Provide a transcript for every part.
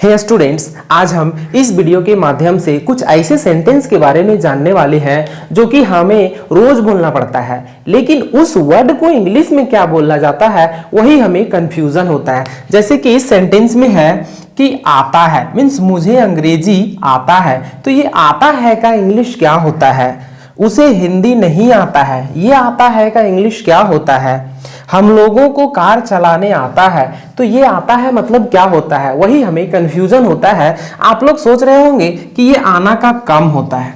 हे students, आज हम इस वीडियो के माध्यम से कुछ ऐसे सेंटेंस के बारे में जानने वाले हैं जो कि हमें रोज बोलना पड़ता है, लेकिन उस वर्ड को इंग्लिश में क्या बोला जाता है वही हमें कंफ्यूजन होता है। जैसे कि इस सेंटेंस में है कि आता है, मीन्स मुझे अंग्रेजी आता है, तो ये आता है का इंग्लिश क्या होता है? उसे हिंदी नहीं आता है, ये आता है का इंग्लिश क्या होता है? हम लोगों को कार चलाने आता है, तो ये आता है मतलब क्या होता है? वही हमें कंफ्यूजन होता है। आप लोग सोच रहे होंगे कि ये आना का कम होता है,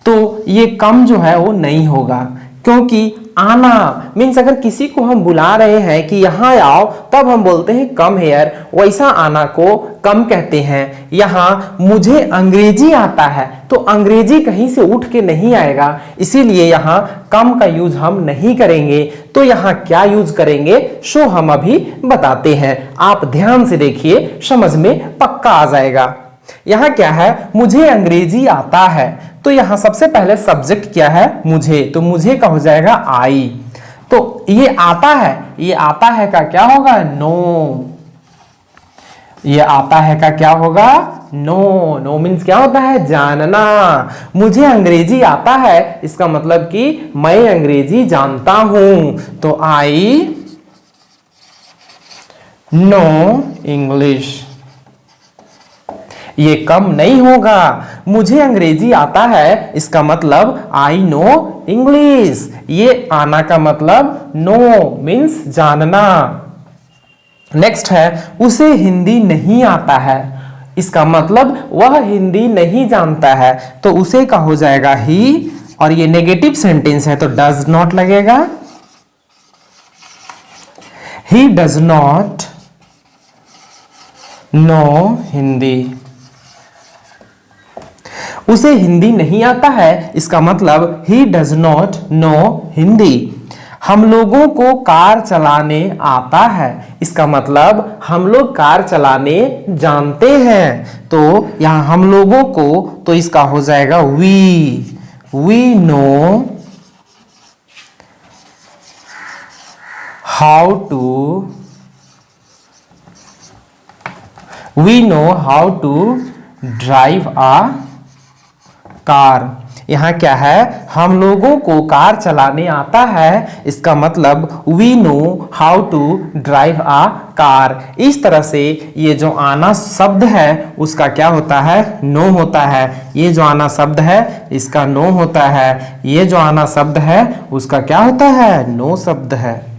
तो ये कम जो है वो नहीं होगा, क्योंकि आना मीन्स अगर किसी को हम बुला रहे हैं कि यहाँ आओ, तब हम बोलते हैं कम हेयर, वैसा आना को कम कहते हैं। यहाँ मुझे अंग्रेजी आता है, तो अंग्रेजी कहीं से उठ के नहीं आएगा, इसीलिए यहाँ कम का यूज हम नहीं करेंगे। तो यहाँ क्या यूज करेंगे सो हम अभी बताते हैं, आप ध्यान से देखिए, समझ में पक्का आ जाएगा। यहाँ क्या है, मुझे अंग्रेजी आता है, तो यहां सबसे पहले सब्जेक्ट क्या है, मुझे, तो मुझे का हो जाएगा आई। तो ये आता है, ये आता है का क्या होगा, नो। ये आता है का क्या होगा, नो। नो मीन्स क्या होता है, जानना। मुझे अंग्रेजी आता है, इसका मतलब कि मैं अंग्रेजी जानता हूं, तो आई नो इंग्लिश। ये कम नहीं होगा, मुझे अंग्रेजी आता है, इसका मतलब आई नो इंग्लिश। ये आना का मतलब नो मीन्स जानना। नेक्स्ट है, उसे हिंदी नहीं आता है, इसका मतलब वह हिंदी नहीं जानता है, तो उसे का हो जाएगा ही, और ये नेगेटिव सेंटेंस है तो डज नॉट लगेगा। He does not know Hindi. उसे हिंदी नहीं आता है, इसका मतलब he does not know Hindi. हम लोगों को कार चलाने आता है, इसका मतलब हम लोग कार चलाने जानते हैं, तो यहां हम लोगों को, तो इसका हो जाएगा we know how to drive a car. यहां क्या है, हम लोगों को कार चलाने आता है, इसका मतलब we know how to drive a car. इस तरह से ये जो आना शब्द है उसका क्या होता है, नो होता है। ये जो आना शब्द है इसका नो होता है, ये जो आना शब्द है उसका क्या होता है, नो शब्द है।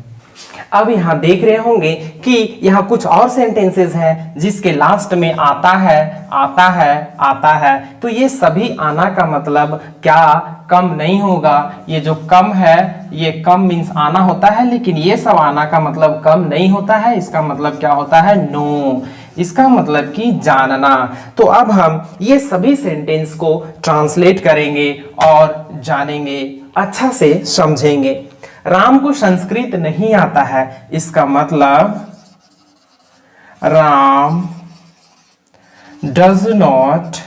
अब यहाँ देख रहे होंगे कि यहाँ कुछ और सेंटेंसेस हैं जिसके लास्ट में आता है, आता है, आता है, तो ये सभी आना का मतलब क्या, कम नहीं होगा। ये जो कम है, ये कम मीन्स आना होता है, लेकिन ये सब आना का मतलब कम नहीं होता है, इसका मतलब क्या होता है, नो। इसका मतलब कि जानना। तो अब हम ये सभी सेंटेंस को ट्रांसलेट करेंगे और जानेंगे, अच्छा से समझेंगे। राम को संस्कृत नहीं आता है, इसका मतलब Ram does not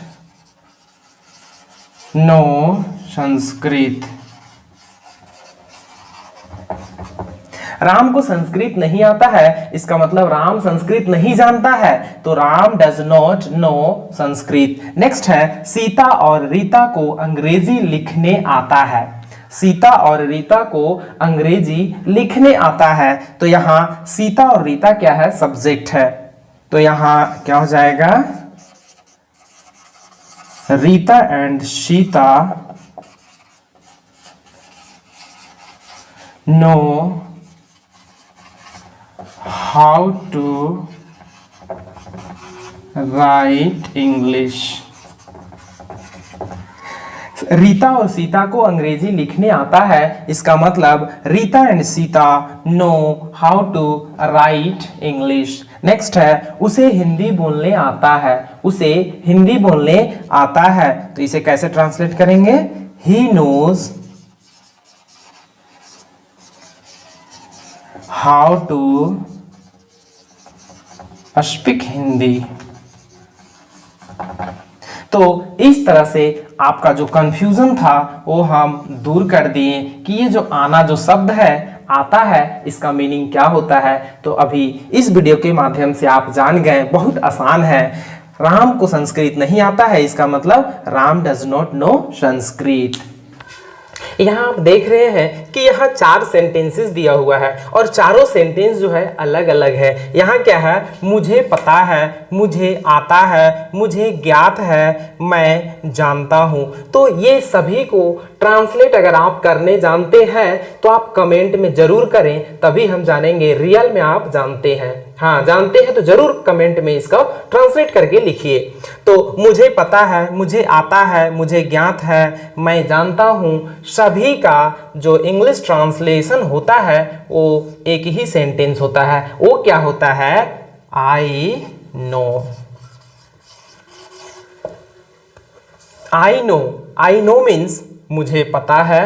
know Sanskrit. Ram को संस्कृत नहीं आता है, इसका मतलब राम संस्कृत नहीं जानता है, तो Ram does not know Sanskrit. Next है, सीता और रीता को अंग्रेजी लिखने आता है। सीता और रीता को अंग्रेजी लिखने आता है, तो यहां सीता और रीता क्या है, सब्जेक्ट है, तो यहां क्या हो जाएगा, Rita and Sita know how to write English. Rita और सीता को अंग्रेजी लिखने आता है, इसका मतलब Rita and Sita know how to write English. Next है, उसे हिंदी बोलने आता है, उसे हिंदी बोलने आता है, तो इसे कैसे ट्रांसलेट करेंगे, he knows how to speak Hindi. तो इस तरह से आपका जो कंफ्यूजन था वो हम दूर कर दिए कि ये जो आना जो शब्द है आता है, इसका मीनिंग क्या होता है। तो अभी इस वीडियो के माध्यम से आप जान गए, बहुत आसान है। राम को संस्कृत नहीं आता है, इसका मतलब Ram does not know Sanskrit. यहाँ आप देख रहे हैं कि यहाँ 4 सेंटेंसेस दिया हुआ है और चारों सेंटेंस जो है अलग अलग है। यहाँ क्या है, मुझे पता है, मुझे आता है, मुझे ज्ञात है, मैं जानता हूँ। तो ये सभी को ट्रांसलेट अगर आप करने जानते हैं तो आप कमेंट में जरूर करें, तभी हम जानेंगे रियल में आप जानते हैं। हाँ जानते हैं तो जरूर कमेंट में इसका ट्रांसलेट करके लिखिए। तो मुझे पता है, मुझे आता है, मुझे ज्ञात है, मैं जानता हूँ, सभी का जो इंग्लिश ट्रांसलेशन होता है वो एक ही सेंटेंस होता है। वो क्या होता है, I know. I know means मुझे पता है,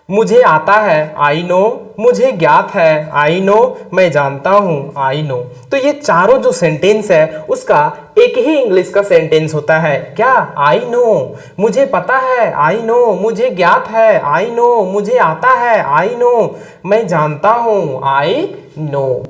मुझे आता है, आई नो, मुझे ज्ञात है, आई नो, मैं जानता हूँ, आई नो। तो ये चारों जो सेंटेंस है उसका एक ही इंग्लिश का सेंटेंस होता है, क्या, आई नो। मुझे पता है, आई नो, मुझे ज्ञात है, आई नो, मुझे आता है, आई नो, मैं जानता हूँ, आई नो।